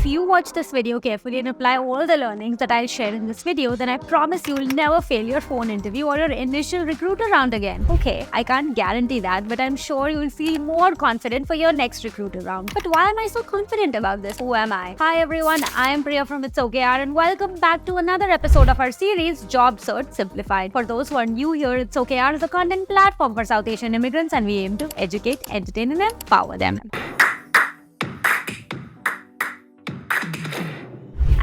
If you watch this video carefully and apply all the learnings that I'll share in this video, then I promise you'll never fail your phone interview or your initial recruiter round again. Okay, I can't guarantee that, but I'm sure you'll feel more confident for your next recruiter round. But why am I so confident about this? Who am I? Hi everyone, I am Priya from It's OKR and welcome back to another episode of our series Job Search Simplified. For those who are new here, It's OKR is a content platform for South Asian immigrants and we aim to educate, entertain and empower them.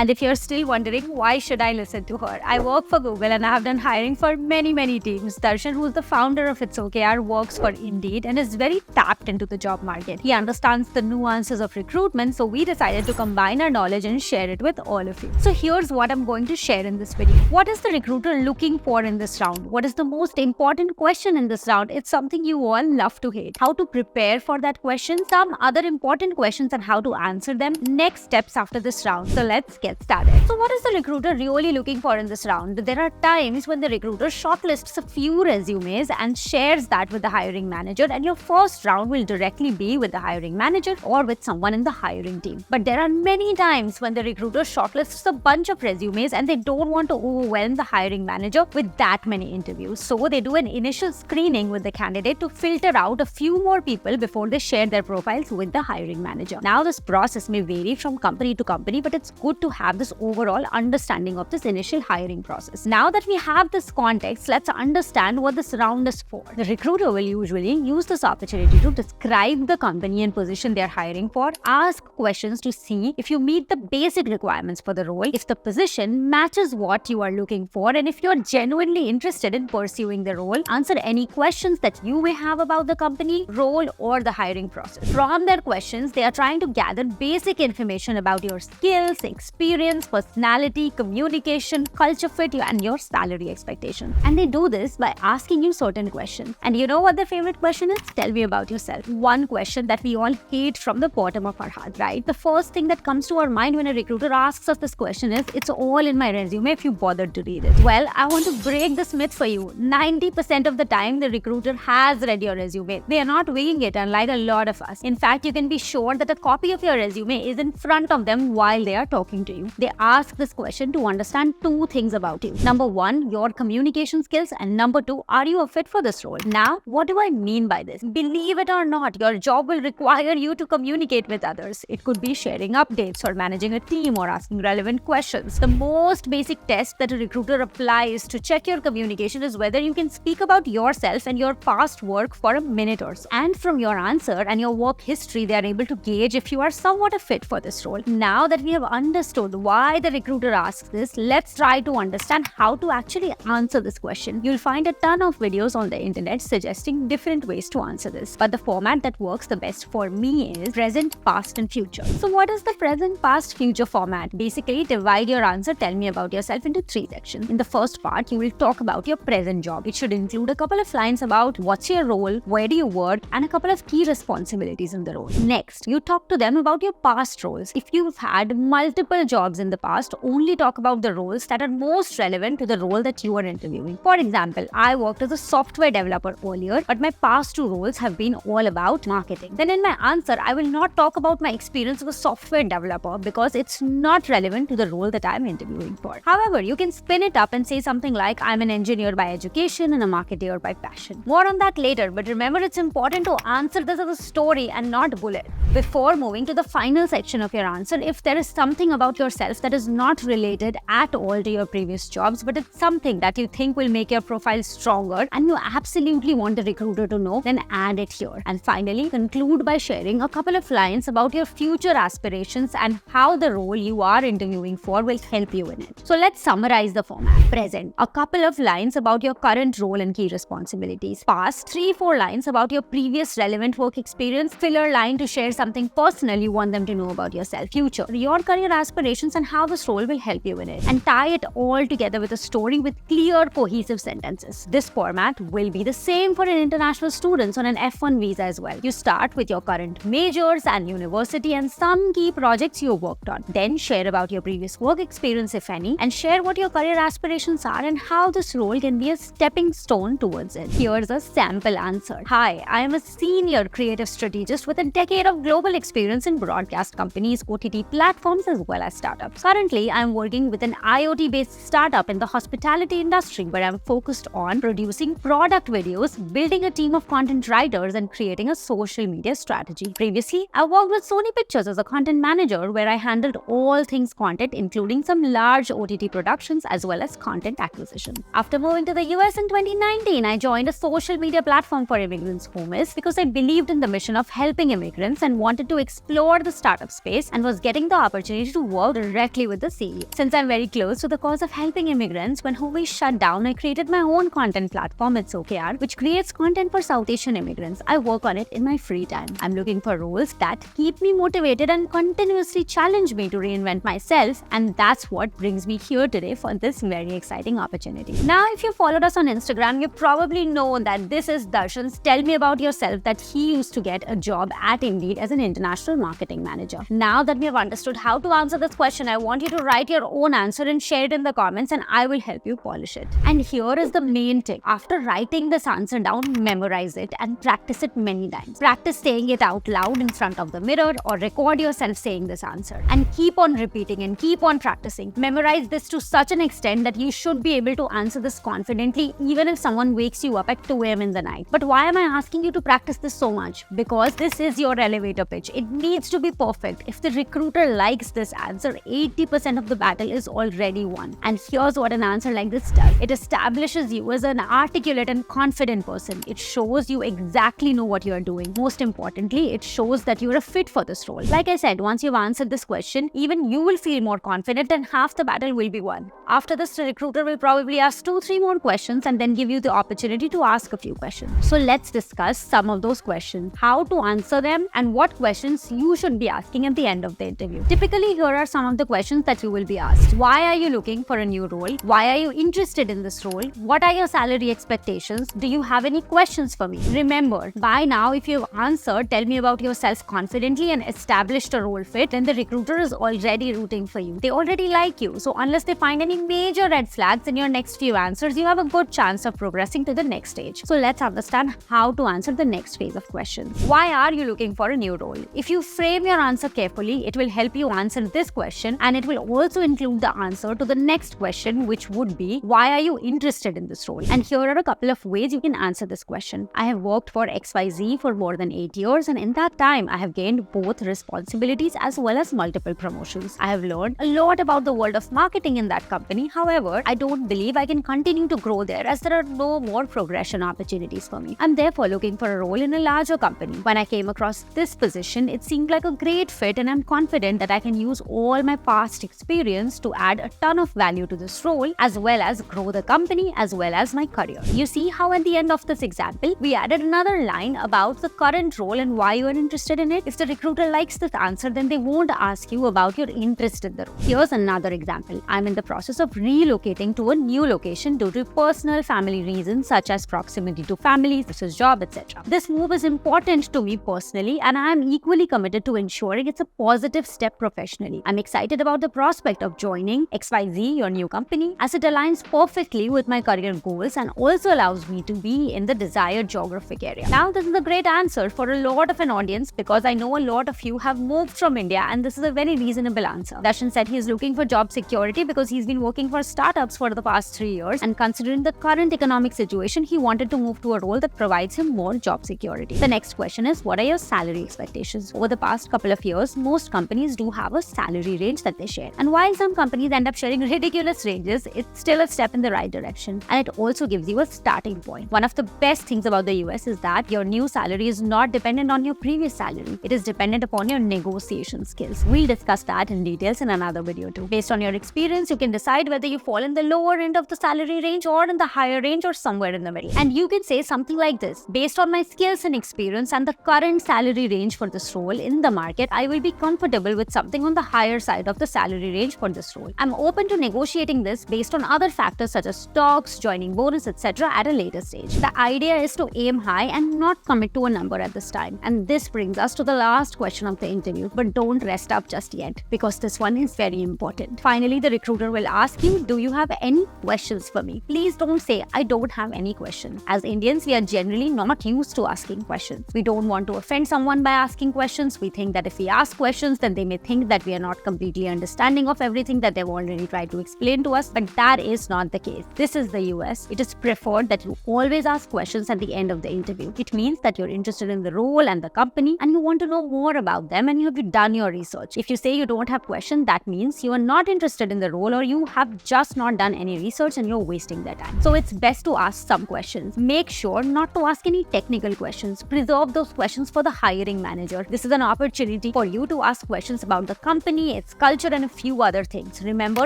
And if you're still wondering, why should I listen to her? I work for Google and I have done hiring for many teams. Darshan, who's the founder of It's OKR, works for Indeed and is very tapped into the job market. He understands the nuances of recruitment, so we decided to combine our knowledge and share it with all of you. So here's what I'm going to share in this video. What is the recruiter looking for in this round? What is the most important question in this round? It's something you all love to hate. How to prepare for that question, some other important questions and how to answer them, next steps after this round. So let's get started. So what is the recruiter really looking for in this round? There are times when the recruiter shortlists a few resumes and shares that with the hiring manager, and your first round will directly be with the hiring manager or with someone in the hiring team. But there are many times when the recruiter shortlists a bunch of resumes and they don't want to overwhelm the hiring manager with that many interviews. So they do an initial screening with the candidate to filter out a few more people before they share their profiles with the hiring manager. Now this process may vary from company to company, but it's good to have this overall understanding of this initial hiring process. Now that we have this context, let's understand what this round is for. The recruiter will usually use this opportunity to describe the company and position they're hiring for, ask questions to see if you meet the basic requirements for the role, if the position matches what you are looking for, and if you're genuinely interested in pursuing the role, answer any questions that you may have about the company, role, or the hiring process. From their questions, they are trying to gather basic information about your skills, experience, personality, communication, culture fit, and your salary expectation. And they do this by asking you certain questions. And you know what their favorite question is? Tell me about yourself. One question that we all hate from the bottom of our heart, right? The first thing that comes to our mind when a recruiter asks us this question is, it's all in my resume if you bothered to read it. Well, I want to break this myth for you. 90% of the time, the recruiter has read your resume. They are not winging it, unlike a lot of us. In fact, you can be sure that a copy of your resume is in front of them while they are talking to you. They ask this question to understand two things about you. Number one, your communication skills, and number two, are you a fit for this role? Now, what do I mean by this? Believe it or not, your job will require you to communicate with others. It could be sharing updates or managing a team or asking relevant questions. The most basic test that a recruiter applies to check your communication is whether you can speak about yourself and your past work for a minute or so. And from your answer and your work history, they are able to gauge if you are somewhat a fit for this role. Now that we have understood why the recruiter asks this, let's try to understand how to actually answer this question. You'll find a ton of videos on the internet suggesting different ways to answer this, but the format that works the best for me is present, past and future. So what is the present, past, future format? Basically, divide your answer, tell me about yourself, into three sections. In the first part, you will talk about your present job. It should include a couple of lines about what's your role, where do you work, and a couple of key responsibilities in the role. Next, you talk to them about your past roles. If you've had multiple jobs in the past, only talk about the roles that are most relevant to the role that you are interviewing. For example, I worked as a software developer earlier, but my past two roles have been all about marketing. Then in my answer, I will not talk about my experience as a software developer because it's not relevant to the role that I'm interviewing for. However, you can spin it up and say something like, I'm an engineer by education and a marketer by passion. More on that later, but remember, it's important to answer this as a story and not bullet. Before moving to the final section of your answer, if there is something about yourself that is not related at all to your previous jobs, but it's something that you think will make your profile stronger and you absolutely want the recruiter to know, then add it here. And finally, conclude by sharing a couple of lines about your future aspirations and how the role you are interviewing for will help you in it. So let's summarize the format. Present, a couple of lines about your current role and key responsibilities. Past, 3-4 lines about your previous relevant work experience. Filler line to share something personal you want them to know about yourself. Future, your career aspirations aspirations, and how this role will help you in it, and tie it all together with a story with clear, cohesive sentences. This format will be the same for an international students on an F1 visa as well. You start with your current majors and university and some key projects you worked on. Then share about your previous work experience, if any, and share what your career aspirations are and how this role can be a stepping stone towards it. Here's a sample answer. Hi, I am a senior creative strategist with a decade of global experience in broadcast companies, OTT platforms, as well as startups. Currently, I am working with an IoT-based startup in the hospitality industry where I'm focused on producing product videos, building a team of content writers, and creating a social media strategy. Previously, I worked with Sony Pictures as a content manager where I handled all things content, including some large OTT productions as well as content acquisition. After moving to the US in 2019, I joined a social media platform for immigrants, Homeless, because I believed in the mission of helping immigrants and wanted to explore the startup space and was getting the opportunity to work directly with the CEO. Since I'm very close to the cause of helping immigrants, when Homeless shut down, I created my own content platform, It's OKR, which creates content for South Asian immigrants. I work on it in my free time. I'm looking for roles that keep me motivated and continuously challenge me to reinvent myself, and that's what brings me here today for this very exciting opportunity. Now, if you followed us on Instagram, you probably know that this is Darshan's Tell Me About Yourself that he used to get a job at Indeed as an international marketing manager. Now that we have understood how to answer this question, I want you to write your own answer and share it in the comments, and I will help you polish it. And here is the main tip. After writing this answer down, memorize it and practice it many times. Practice saying it out loud in front of the mirror or record yourself saying this answer. And keep on repeating and keep on practicing. Memorize this to such an extent that you should be able to answer this confidently even if someone wakes you up at 2 a.m. in the night. But why am I asking you to practice this so much? Because this is your elevator pitch. It needs to be perfect. If the recruiter likes this answer, 80% of the battle is already won. And here's what an answer like this does. It establishes you as an articulate and confident person. It shows you exactly know what you're doing. Most importantly, it shows that you're a fit for this role. Like I said, once you've answered this question, even you will feel more confident and half the battle will be won. After this, the recruiter will probably ask 2-3 more questions and then give you the opportunity to ask a few questions. So let's discuss some of those questions, how to answer them, and what questions you should be asking at the end of the interview. Typically, here are some of the questions that you will be asked. Why are you looking for a new role? Why are you interested in this role? What are your salary expectations? Do you have any questions for me? Remember, by now, if you've answered, tell me about yourself confidently and established a role fit, then the recruiter is already rooting for you. They already like you. So unless they find any major red flags in your next few answers, you have a good chance of progressing to the next stage. So let's understand how to answer the next phase of questions. Why are you looking for a new role? If you frame your answer carefully, it will help you answer this question, and it will also include the answer to the next question, which would be, why are you interested in this role? And here are a couple of ways you can answer this question. I have worked for XYZ for more than 8 years, and in that time, I have gained both responsibilities as well as multiple promotions. I have learned a lot about the world of marketing in that company. However, I don't believe I can continue to grow there as there are no more progression opportunities for me. I'm therefore looking for a role in a larger company. When I came across this position, it seemed like a great fit, and I'm confident that I can use all my past experience to add a ton of value to this role as well as grow the company as well as my career. You see how at the end of this example, we added another line about the current role and why you are interested in it. If the recruiter likes this answer, then they won't ask you about your interest in the role. Here's another example. I'm in the process of relocating to a new location due to personal family reasons such as proximity to family, versus job, etc. This move is important to me personally, and I am equally committed to ensuring it's a positive step professionally. I'm excited about the prospect of joining XYZ, your new company, as it aligns perfectly with my career goals and also allows me to be in the desired geographic area. Now, this is a great answer for a lot of an audience because I know a lot of you have moved from India, and this is a very reasonable answer. Darshan said he is looking for job security because he's been working for startups for the past 3 years, and considering the current economic situation, he wanted to move to a role that provides him more job security. The next question is, what are your salary expectations? Over the past couple of years, most companies do have a salary range that they share. And while some companies end up sharing ridiculous ranges, it's still a step in the right direction, and it also gives you a starting point. One of the best things about the US is that your new salary is not dependent on your previous salary. It is dependent upon your negotiation skills. We'll discuss that in details in another video too. Based on your experience, you can decide whether you fall in the lower end of the salary range or in the higher range or somewhere in the middle. And you can say something like this: based on my skills and experience and the current salary range for this role in the market, I will be comfortable with something on the higher higher side of the salary range for this role. I'm open to negotiating this based on other factors such as stocks, joining bonus, etc. at a later stage. The idea is to aim high and not commit to a number at this time. And this brings us to the last question of the interview, but don't rest up just yet because this one is very important. Finally, the recruiter will ask you, do you have any questions for me? Please don't say, I don't have any questions. As Indians, we are generally not used to asking questions. We don't want to offend someone by asking questions. We think that if we ask questions, then they may think that we are not completely understanding of everything that they've already tried to explain to us, but that is not the case. This is the US. It is preferred that you always ask questions at the end of the interview. It means that you're interested in the role and the company and you want to know more about them and you have done your research. If you say you don't have questions, that means you are not interested in the role or you have just not done any research and you're wasting their time. So it's best to ask some questions. Make sure not to ask any technical questions. Preserve those questions for the hiring manager. This is an opportunity for you to ask questions about the company, its culture, and a few other things. Remember,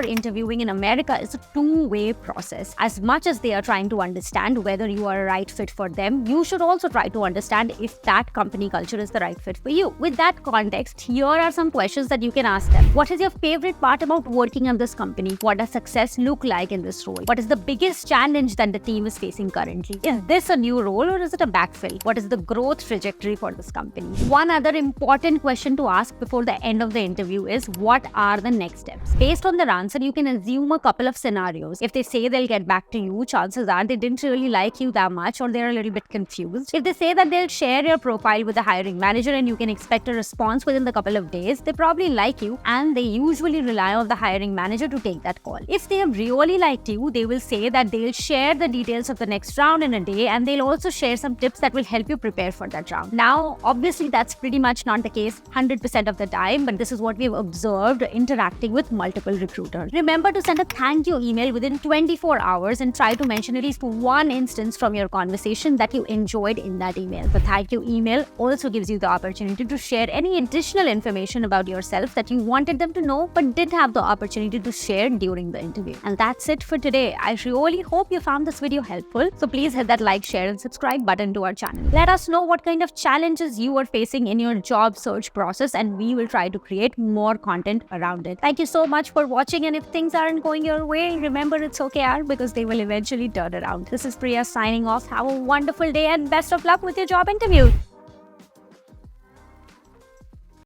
interviewing in America is a two-way process. As much as they are trying to understand whether you are a right fit for them, you should also try to understand if that company culture is the right fit for you. With that context, here are some questions that you can ask them. What is your favorite part about working at this company? What does success look like in this role? What is the biggest challenge that the team is facing currently? Is this a new role or is it a backfill? What is the growth trajectory for this company? One other important question to ask before the end of the interview is, what are the next steps? Based on their answer, you can assume a couple of scenarios. If they say they'll get back to you, chances are they didn't really like you that much or they're a little bit confused. If they say that they'll share your profile with the hiring manager and you can expect a response within the couple of days, they probably like you and they usually rely on the hiring manager to take that call. If they have really liked you, they will say that they'll share the details of the next round in a day and they'll also share some tips that will help you prepare for that round. Now, obviously, that's pretty much not the case 100% of the time, but this is what we've observed interacting with multiple recruiters. Remember to send a thank you email within 24 hours and try to mention at least one instance from your conversation that you enjoyed in that email. The thank you email also gives you the opportunity to share any additional information about yourself that you wanted them to know but didn't have the opportunity to share during the interview. And that's it for today. I really hope you found this video helpful. So please hit that like, share, and subscribe button to our channel. Let us know what kind of challenges you are facing in your job search process and we will try to create more content around it. Thank you so much for watching, and if things aren't going your way, remember it's okay because they will eventually turn around. This is Priya signing off. Have a wonderful day and best of luck with your job interview.